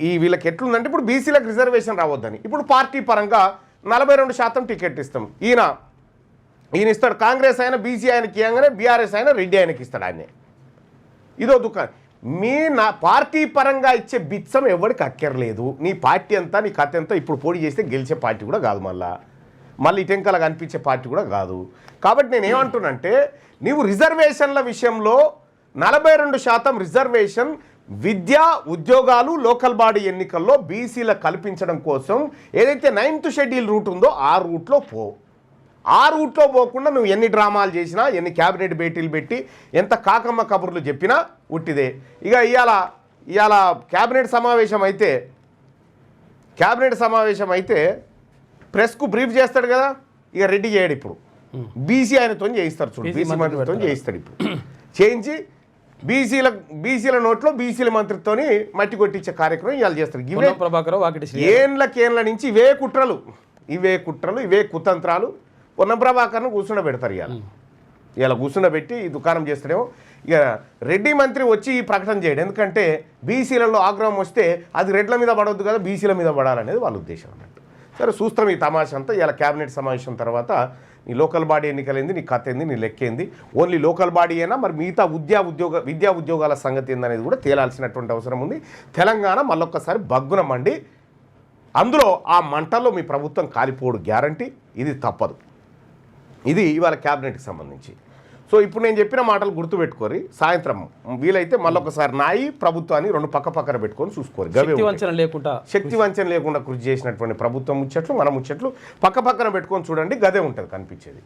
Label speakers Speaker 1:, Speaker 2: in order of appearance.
Speaker 1: ఈ వీళ్ళకి ఎట్లుందంటే ఇప్పుడు బీసీలకు రిజర్వేషన్ రావద్దని ఇప్పుడు పార్టీ పరంగా 42% టికెట్ ఇస్తాం. ఈయన ఇస్తాడు. కాంగ్రెస్ అయినా బీసీ ఆయనకి ఇవ్వగానే బీఆర్ఎస్ అయినా రెడ్డి ఆయనకి ఇస్తాడు. ఆయనే ఇదో దుకాణం. నా పార్టీ పరంగా ఇచ్చే బిచ్చం ఎవరికి అక్కర్లేదు. నీ పార్టీ అంతా నీ కథ ఎంత ఇప్పుడు పోటీ చేస్తే గెలిచే పార్టీ కూడా కాదు, మళ్ళీ ఇటెంకలా కనిపించే పార్టీ కూడా కాదు. కాబట్టి నేను ఏమంటున్నంటే నీవు రిజర్వేషన్ల విషయంలో 42% రిజర్వేషన్ విద్యా ఉద్యోగాలు లోకల్ బాడీ ఎన్నికల్లో బీసీలకు కల్పించడం కోసం ఏదైతే 9th షెడ్యూల్ రూట్ ఉందో ఆ రూట్లో ఆ రూట్లో పోకుండా నువ్వు ఎన్ని డ్రామాలు చేసినా, ఎన్ని క్యాబినెట్ భేటీలు పెట్టి, ఎంత కాకమ్మ కబుర్లు చెప్పినా ఉట్టిదే. ఇక ఇవాళ క్యాబినెట్ సమావేశం అయితే ప్రెస్కు బ్రీఫ్ చేస్తాడు కదా, ఇక రెడ్డి చేయడు. ఇప్పుడు బీసీ ఆయనతో చేయిస్తారు, చూడు బీసీ మంత్రితో చేయిస్తాడు. ఇప్పుడు చేయించి బీసీల నోట్లో బీసీల మంత్రితోని మట్టి కొట్టించే కార్యక్రమం ఇవాళ చేస్తారు. ఏళ్ళ నుంచి ఇవే కుట్రలు, ఇవే కుతంత్రాలు. పొన్నం ప్రభాకర్ను కూర్చుండబెడతారు. ఇలా కూర్చుండబెట్టి ఈ దుకాణం చేస్తాడేమో. ఇక రెడ్డి మంత్రి వచ్చి ఈ ప్రకటన చేయడం, ఎందుకంటే బీసీలలో ఆగ్రహం వస్తే అది రెడ్ల మీద పడవద్దు కదా, బీసీల మీద పడాలనేది వాళ్ళ ఉద్దేశం అన్నట్టు. సరే చూస్తాం ఈ తమాషా అంతా. ఇలా క్యాబినెట్ సమావేశం తర్వాత నీ లోకల్ బాడీ ఎన్నికలైంది, నీ కథ ఏంది, నీ లెక్కేంది, ఓన్లీ లోకల్ బాడీ అయినా మరి మిగతా విద్యా ఉద్యోగాల సంగతి ఏందనేది కూడా తేలాల్సినటువంటి అవసరం ఉంది. తెలంగాణ మళ్ళొక్కసారి బగ్గున మండి అందులో ఆ మంటల్లో మీ ప్రభుత్వం కాలిపోడు గ్యారంటీ, ఇది తప్పదు. ఇది ఇవాళ క్యాబినెట్కి సంబంధించి. సో ఇప్పుడు నేను చెప్పిన మాటలు గుర్తుపెట్టుకోరి. సాయంత్రం వీలైతే మళ్ళొకసారి నాయి ప్రభుత్వాన్ని రెండు పక్కన పెట్టుకొని చూసుకోరు. శక్తి వంచన లేకుండా కృషి చేసినటువంటి ప్రభుత్వం ముచ్చట్లు, మన ముచ్చట్లు పక్కన పెట్టుకొని చూడండి, గదే ఉంటుంది కనిపించేది.